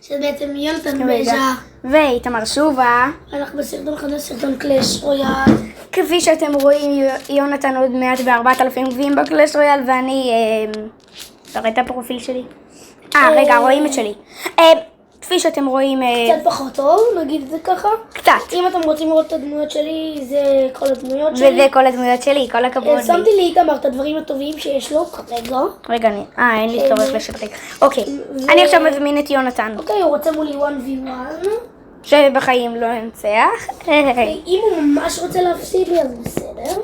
שבעצם יונתן בז'ה ואיתמר שובה. אנחנו בסרטון חדש, סרטון קלאש רויאל. כפי שאתם רואים, יונתן עוד מעט ב4,000 גביעים בקלאש רויאל, ואני תראה את הפרופיל שלי. רגע, רואים את שלי. כפי שאתם רואים, קצת פחות טוב, נגיד את זה ככה. קצת. אם אתם רוצים לראות את הדמויות שלי, זה כל הדמויות שלי. וזה כל הדמויות שלי, כל הכבוד לי. שמתי לי איתמר את הדברים הטובים שיש לו כרגע. רגע, אין לי צורך לשפטק. אוקיי, אני עכשיו מזמין את יונתן. אוקיי, הוא רוצה מולי 1v1. שבחיים לא ינצח. אם הוא ממש רוצה להפסיד לי, אז בסדר.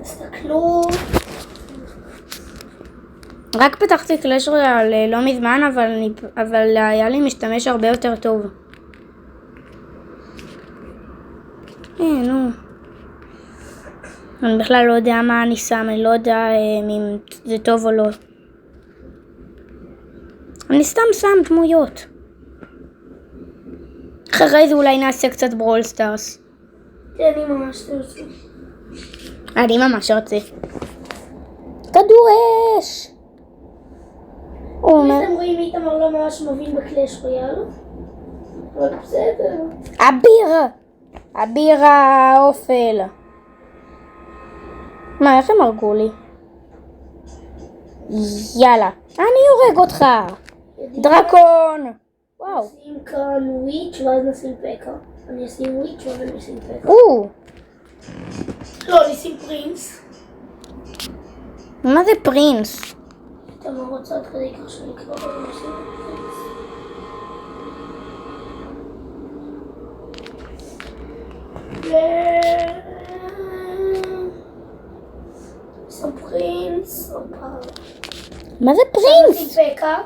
תסתכלו. רק פתחתי קלאש רויאל לא מזמן, אבל היה לי משתמש הרבה יותר טוב. נו. אני בכלל לא יודע מה אני שם, אני לא יודע אם זה טוב או לא. אני סתם שם דמויות. אחרי זה אולי נעשה קצת ברול סטארס. אני ממש רוצה. אני ממש רוצה. כדור אש! אתם רואים איתמר לא ממש מבין בקלאש רויאל. אבל בסדר. אביר האופל. מה, איך הם הרגו לי? יאללה, אני הורג אותך. דרקון. וואו. נשים כאן וויץ' ואז נשים פקה. אני אשים וויץ' ואז אני אשים פקה. לא, אני אשים פרינס. מה זה פרינס? אתה לא רוצה עד כדי כך שאני כבר לא נשים פרינס. שם פרינס. מה זה פרינס? נשים פקה.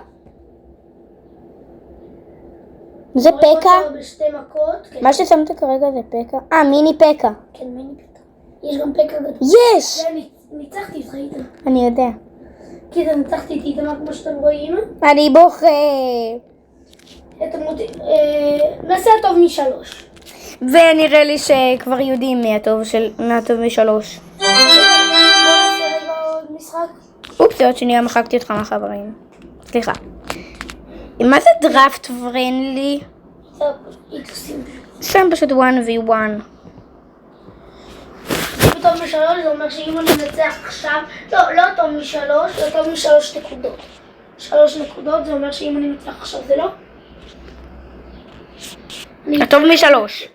זה פקה? בשתי מכות. מה ששמת כרגע זה פקה? מיני פקה. כן, מיני פקה. יש גם פקה גדול. יש! ניצחתי את ראיתם. אני יודע. כי אתה ניצחתי את איתמר כמו שאתם רואים. אני בוכה. נעשה הטוב משלוש. ונראה לי שכבר יודעים מהטוב משלוש. בוא נעשה רגע עוד משחק. אופס, עוד שנייה מחקתי אותך מהחברים. סליחה. מה זה דראפט פרנדלי? שם פשוט 1v1. טוב משלוש, זה אומר שאם אני מנצח עכשיו, לא טוב משלוש, זה טוב משלוש נקודות. 3 נקודות, זה אומר שאם אני מנצח עכשיו זה לא? הטוב משלוש.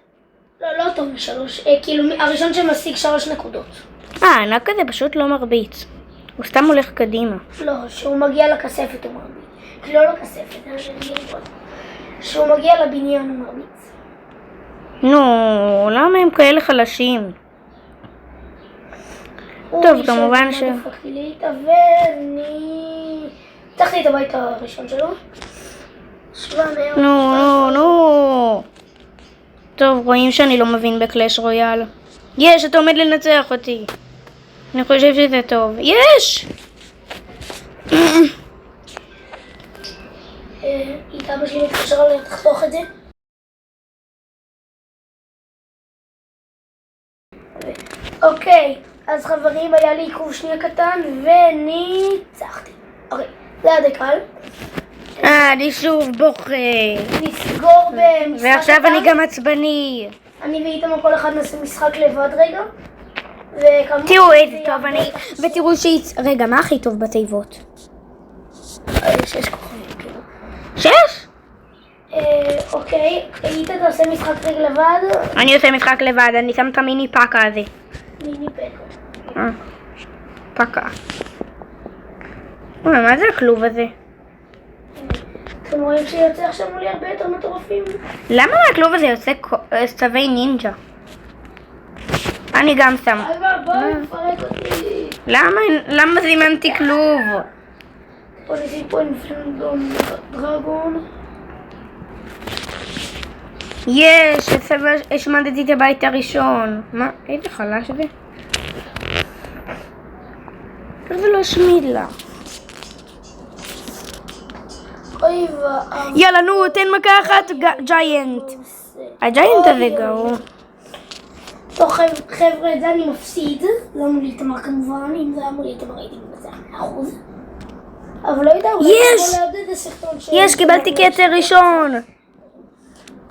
לא טוב משלוש, כאילו הראשון שמשיג 3 נקודות. ענק כזה פשוט לא מרביץ. הוא סתם הולך קדימה. לא, שהוא מגיע לכספת הוא מרביץ. לא לכספת, שהוא מגיע לבניין הוא מרביץ. נו, למה הם כאלה חלשים? טוב, כמובן ש... דפקתי לי איתה ואני... פתחתי את הבית הראשון שלו. נו. טוב, רואים שאני לא מבין בקלאש רויאל. יש, אתה עומד לנצח אותי. אני חושב שזה טוב. יש! איתה אבא שלי מתקשר עליה, תחתוך את זה. אוקיי, אז חברים, היה לי עיכוב שנייה קטן וניצחתי. אוקיי, זה היה די קל. אני שוב בוכה. נסגור במשחק ועכשיו אני גם עצבני. אני ואיתמר כל אחד נעשה משחק לבד רגע. תראו איזה טוב אני... ותראו רגע, מה הכי טוב בתיבות? 6 כוכבים, כאילו. 6? אוקיי, איתה אתה עושה משחק רגע לבד? אני עושה משחק לבד, אני שם את המיני פקה הזה. מיני פקה. פקה. מה זה הכלוב הזה? אתם רואים שיוצא עכשיו מולי הרבה יותר מטורפים? למה הכלוב הזה יוצא צווי נינג'ה? אני גם שם. בוא נפרק אותי. למה זימנתי כלוב? בוא נשים פה אינפלנדון דרגון. יש, השמדתי את הבית הראשון. מה? איזה חלש זה? זה לא השמיד לה. אוי ואב. יאללה נו, תן מכה אחת ג'יינט. הג'יינט הזה גאו. טוב חבר'ה, את זה אני מפסיד. לא מולי איתמר כמובן, אם זה היה מולי איתמר הייתי מנצח 100%. אבל לא יודע, אולי יש! יכול לעודד את הסרטון של... יש, קיבלתי כתר ראשון.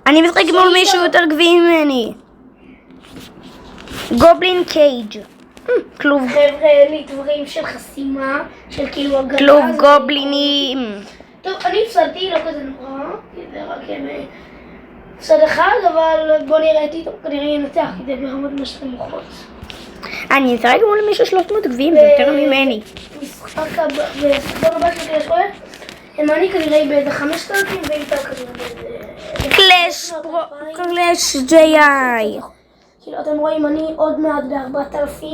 אני משחק מול מישהו יותר גביעי ממני. גובלין קייג'. כלוב חבר'ה, אין לי דברים של חסימה, של כאילו הגנה. כלוב גובלינים. טוב, אני הפסדתי, לא כזה נורא, כי זה רק הפסד אחד, אבל בוא נראה את איתו, כנראה ינצח, כי זה ברמות ממש נמוכות. אני משחק מול מישהו 300 גביעים, זה יותר ממני. משחק בסרטון הבא של קלאש רויאל, אני כנראה באיזה 5,000 ואיתה כנראה באיזה... קלאש GI. כאילו, אתם רואים, אני עוד מעט ב4,000.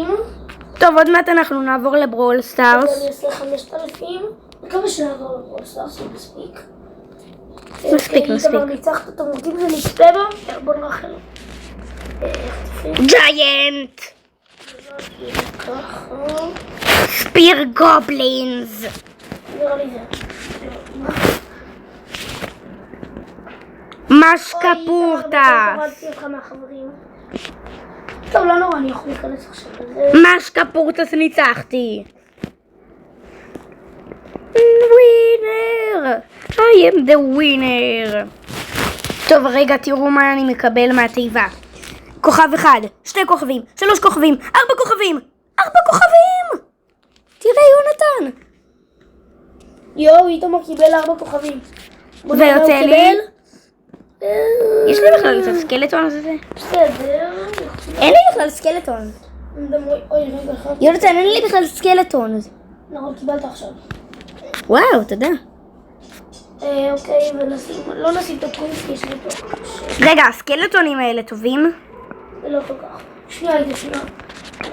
טוב, עוד מעט אנחנו נעבור לברול אז סטארס. אני אעשה 5,000. מקווה שנעבור לברול סטארס, זה מספיק. מספיק. איתמר ניצח את התמרותים ונצפה בו, בוא נרחל. ג'יינט! ככה. ספיר גובלינס! נראה לי זה. משקפורטה! הורדתי אותך מהחברים. טוב, לא נורא, אני יכול להיכנס עכשיו לזה. משקפורטס ניצחתי! ווינר! I am the winner! טוב, רגע, תראו מה אני מקבל מהתיבה. כוכב אחד, 2 כוכבים, 3 כוכבים, 4 כוכבים! 4 כוכבים! תראה, יונתן! יואו, איתמר קיבל 4 כוכבים. ויוצא לי? יש לי בכלל את הסקלטון הזה? בסדר. אין לי בכלל סקלטון. אוי, רגע אחד. יונתן, אין לי בכלל סקלטון. נכון, קיבלת עכשיו. וואו, תודה. אוקיי, לא נשים את הפרינסט, יש לי פה. רגע, הסקלטונים האלה טובים? זה לא כל כך. שנייה, רגע, שנייה.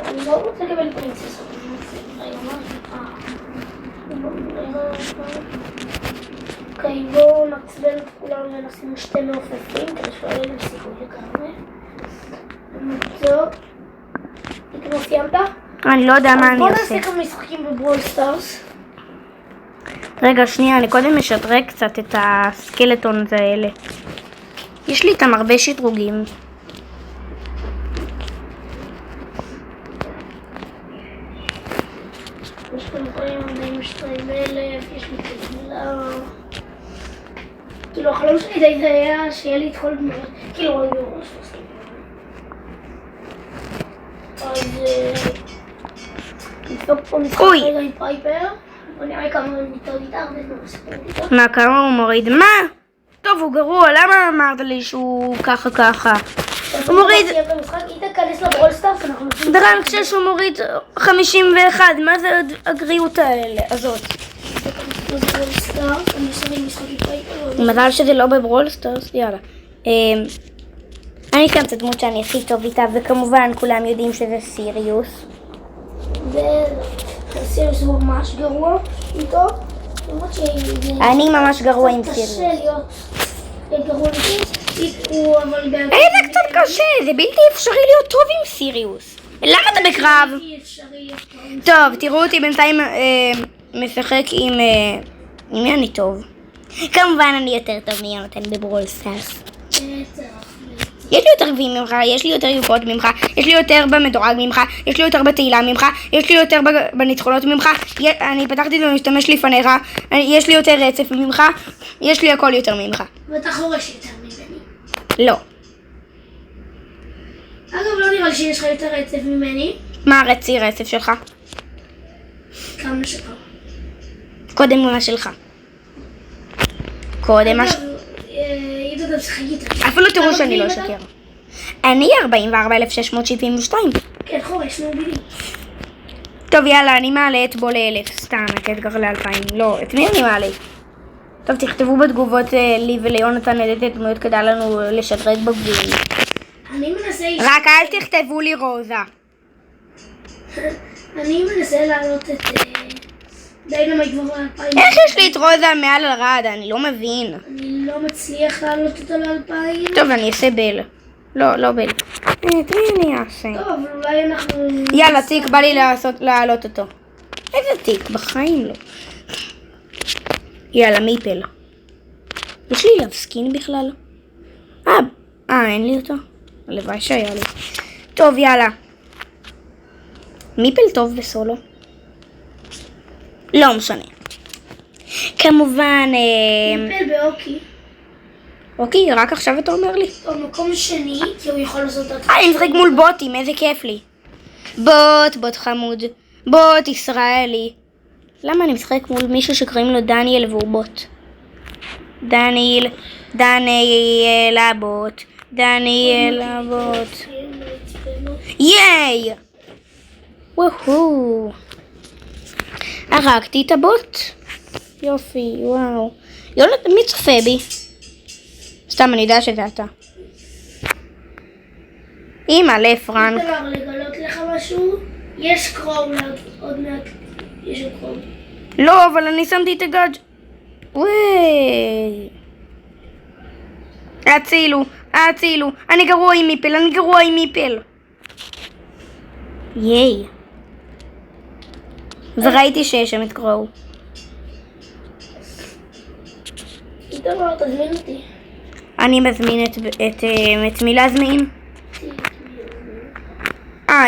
אני לא רוצה לקבל פרינסס. רגע, מה זה? אוקיי, בואו נעצבן את כולם ונשים 2 מעופפים, כדי שלא יהיה להם סיכוי לגמרי. טוב. איתמר סיימת? אני לא יודע מה אני בואו עושה. נעשה כמה משחקים בברול סטארס. רגע, שנייה, אני קודם משדרג קצת את הסקלטון האלה. יש לי איתם הרבה שדרוגים. יש כאן דברים 42,000, יש לי תגלה. כאילו, החלום שלי די זה היה שיהיה לי את כל דמות. כאילו, היו ראש עושים. אז... נדפוק פה משחק אוי. רגע עם פייפר. בוא נראה כמה הם מתאוד איתה, הרבה זמן מספר איתה. מה, כמה הוא מוריד? מה? טוב, הוא גרוע, למה אמרת לי שהוא ככה? הוא מוריד... איתה כנס לברול סטארס, אנחנו נותנים... דרנק 6 הוא מוריד 51, מה זה הגריעות האלה? הזאת. לברול סטארס, אני אשחק משחק עם פייפר. מזל שזה לא בברול סטארס, יאללה. אני אקם את הדמות שאני הכי טוב איתה, וכמובן כולם יודעים שזה סיריוס. סיריוס הוא ממש גרוע איתו. למרות אני ממש גרוע עם קשה סיריוס. להיות גרוע איתו, אבל... איזה קצת קשה, זה בלתי אפשרי להיות טוב עם סיריוס. למה אתה בקרב? אי אפשרי להיות טוב, תראו אותי בינתיים משחק עם... עם מי אני טוב? כמובן אני יותר טוב מיונתן בברול סטארס. יש לי יותר גביעים ממך, יש לי יותר יוקות ממך, יש לי יותר במדורג ממך, יש לי יותר בתהילה ממך, יש לי יותר בניצחונות ממך, אני פתחתי את המשתמש לפניך, יש לי יותר רצף ממך, יש לי הכל יותר ממך. ואתה חורש יותר ממני. לא. אגב, לא נראה לי שיש לך יותר רצף ממני. מה הרצי רצף שלך? כמה שלך. קודם מה שלך. קודם מה... איתו אתה משחק איתה. אפילו תראו שאני לא אשקר. אני 44,672. כן, חורש, נו בידי. טוב, יאללה, אני מעלה את בו ל-1000. סתם, את אדגר ל-2000. לא, את מי אני מעלה? טוב, תכתבו בתגובות לי וליונתן איזה דמויות כדאי לנו לשדרג בגביעים. אני מנסה... רק אל תכתבו לי רוזה. אני מנסה להעלות את... דיינמייט כבר ל-2000. איך יש לי את רוזה מעל הרד? אני לא מבין. אני לא מצליח להעלות אותו ל-2000. טוב, אני אעשה בל. לא בל. את מי אני אעשה? טוב, אבל אולי אנחנו... יאללה, תיק, בא לי להעלות אותו. איזה תיק? בחיים לא. יאללה, מיפל. יש לי אליו סקין בכלל? אין לי אותו. הלוואי שהיה לי. טוב, יאללה. מיפל טוב בסולו. לא משנה. כמובן, טיפל באוקי. אוקיי, רק עכשיו אתה אומר לי. במקום שני, כי הוא יכול לעשות את אני משחק מול בוטים, איזה כיף לי. בוט חמוד. בוט ישראלי. למה אני משחק מול מישהו שקוראים לו דניאל והוא בוט? דניאל הבוט. דניאל הבוט. ייי! וואו. הרגתי את הבוט. יופי, וואו. יונתן, מי צופה בי? סתם, אני יודע שזה אתה. אמא, לפרנק. דבר, לגלות לך משהו? יש קרום, עוד מעט יש קרום. לא, אבל אני שמתי את הגאדג'. וואי. הצילו. אני גרוע עם מיפל. ייי. וראיתי שיש שם את קרואו. דבר, תזמין אותי. אני מזמין את מי להזמין?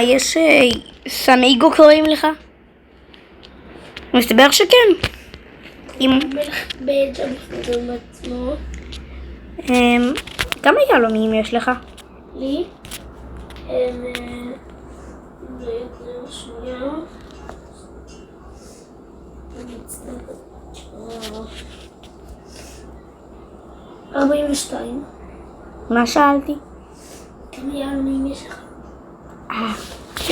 יש סמיגו קוראים לך? מסתבר שכן. מלך בג'אמפים בעצמו. כמה יהלומים יש לך? לי? שנייה. 42. מה שאלתי? כמה יהלומים יש לך?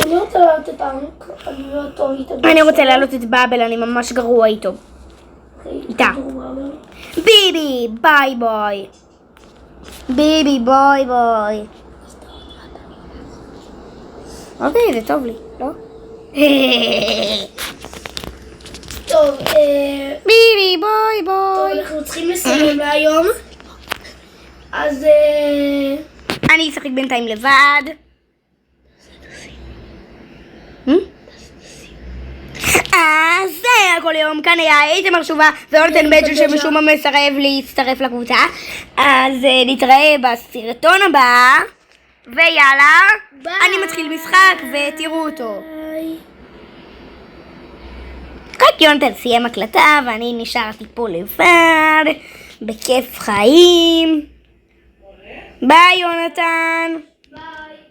אני רוצה לעלות את טנק, אני לא טוב איתו. אני רוצה לעלות את באבל, אני ממש גרוע איתו. איתה. ביבי, ביי ביי. אוקיי, זה טוב לי, לא? טוב, ביבי, ביי. אנחנו צריכים לסיים להיום. אז אני אשחק בינתיים לבד. זה כל יום, כאן היה איתמר שובה ויונתן בג'ו שמשום מה מסרב להצטרף לקבוצה. אז נתראה בסרטון הבא, ויאללה, אני מתחיל משחק ותראו אותו. רק יונתן סיים הקלטה ואני נשארתי פה לבד, בכיף חיים. ביי יונתן,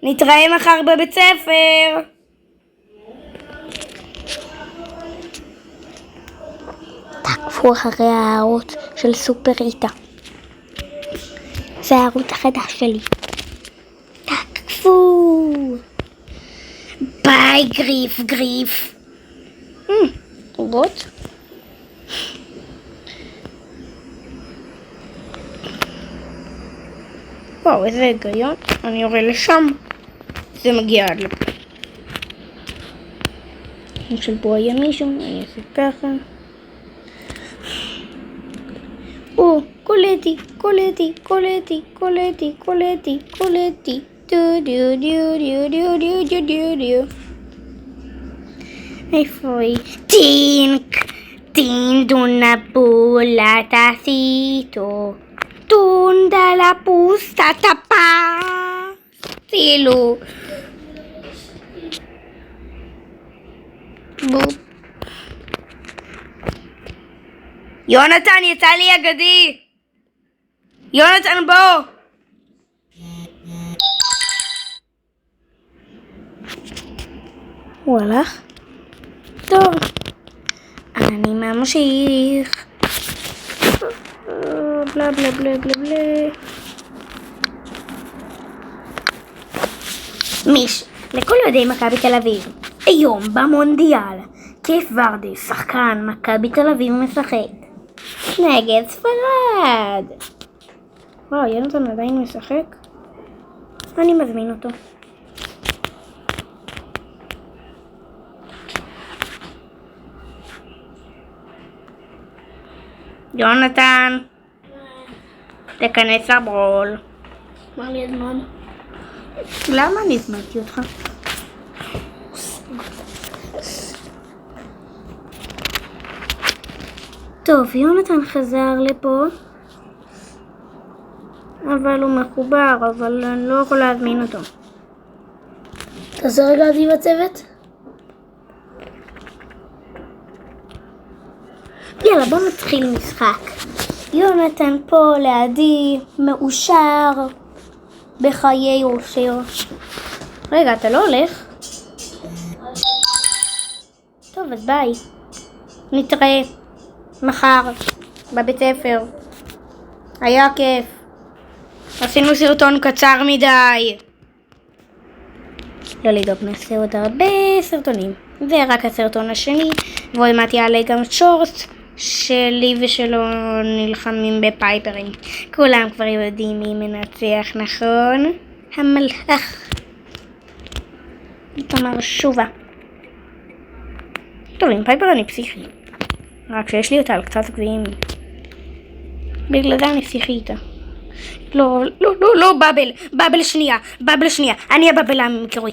נתראה מחר בבית ספר. תעקבו אחרי הערוץ של סופר איתה. זה הערוץ החדש שלי. תעקבו. ביי גריף. עוגות? וואו, איזה היגיון. אני יורה לשם. זה מגיע עד לפה. של פה היה מישהו, אני אעשה ככה. קולטי. איפה היא? טינק una bola tacito tunda la pusta tapacilo בופ. יונתן, יצא לי אגדי. יונתן, בוא. הוא הלך? טוב, אני ממשיך. בלה בלה בלה בלה בלה. לכל יהודי מכבי תל אביב, היום במונדיאל, כיף ורדי, שחקן מכבי תל אביב משחק נגד ספרד. וואו, יונתן עדיין משחק? אני מזמין אותו. יונתן, תכנס לברול. מה לי הזמן? למה אני הזמנתי אותך? טוב, יונתן חזר לפה, אבל הוא מחובר, אבל אני לא יכולה להזמין אותו. תעשה רגע עדי בצוות. יאללה, בוא נתחיל משחק. יונתן פה לידי, מאושר, בחיי אושר. רגע, אתה לא הולך? טוב, אז ביי. נתראה מחר בבית ספר. היה כיף. עשינו סרטון קצר מדי. לא לדאוג, נעשה עוד הרבה סרטונים. זה רק הסרטון השני, ועוד מעט יעלה גם שורט שלי ושלו נלחמים בפייפרים. כולם כבר יודעים מי מנצח, נכון? המלאך. תמר שובה. טוב, עם פייפר אני פסיכי. רק שיש לי אותה על קצת גביעים. בגלל זה אני פסיכי איתה. לא, לא, לא, לא, בבל שנייה. אני הבבל המקורי.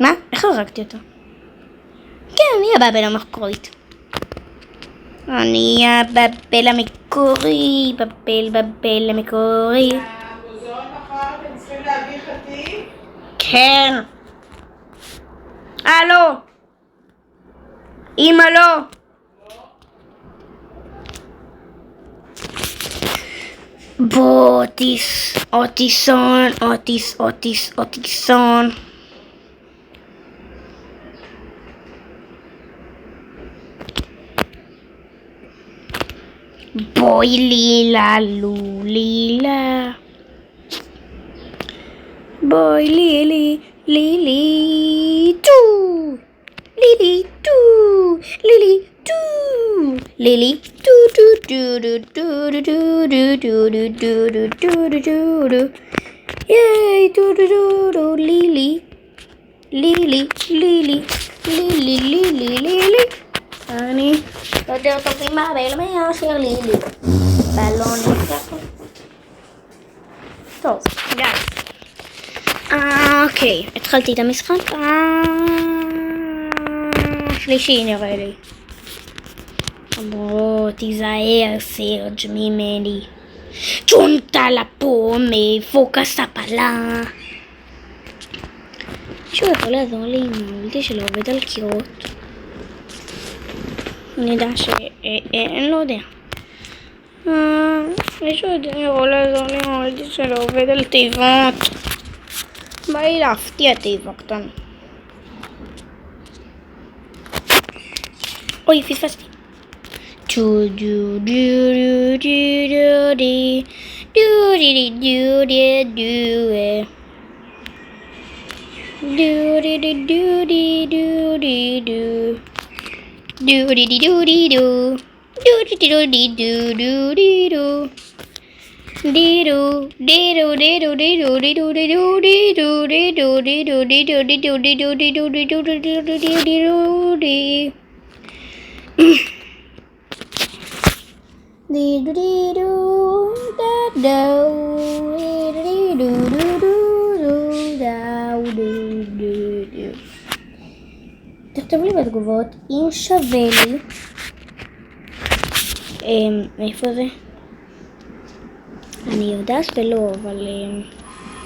מה? איך הרגתי אותו? כן, אני הבבל המקורית. אני הבבל המקורי, בבל המקורי. המוזיאון מחר, אתם צריכים להביא חטיף? כן. הלו. אמא לא. בוא, אוטיסון. בואי לילה, לילה. בואי לילי, טו. לילי, טו. Lily, do do do do do do do do do do do do. Yay, do do do do. Lily. אני יותר טוב עם הבבל מאשר לילי. בלון ככה. טוב, גאי. אוקיי, התחלתי את המשחק. שלישי נראה לי. בוא, תיזהר סרג' ממני. צ'ונטה לפומה, פוקס הפלה. מישהו יכול לעזור לי עם האולטי שלא עובד על קירות? אני יודע אני לא יודע. מישהו יכול לעזור לי עם האולטי שלא עובד על תיבות? בא לי להפתיע תיבה קטנה. אוי, פספסתי. Do do do do do do do do do do do do do do תכתבו לי בתגובות אם שווה לי איפה זה? אני יודעת ולא, אבל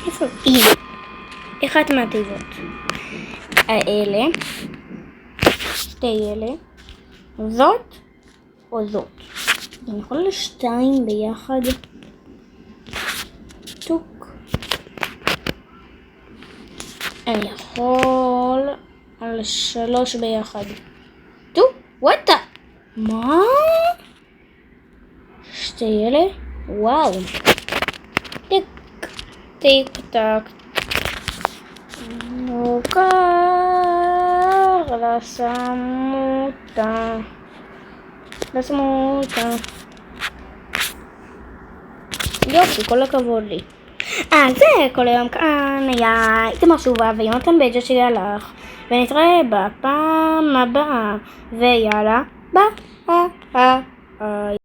איפה? הנה, אחת מהתיבות האלה, שתי אלה, זאת או זאת. אני יכולה לשתיים ביחד. טוק. אני יכול על 3 ביחד. טוק, וואטה? מה? שתי אלה? וואו. טיק, טיק, טק. מוכר לסמותה. יופי, כל הכבוד לי. זה כל היום כאן היה תמר שובה ויונתן בג'ה שהלך, ונתראה בפעם הבאה, ויאללה ביי.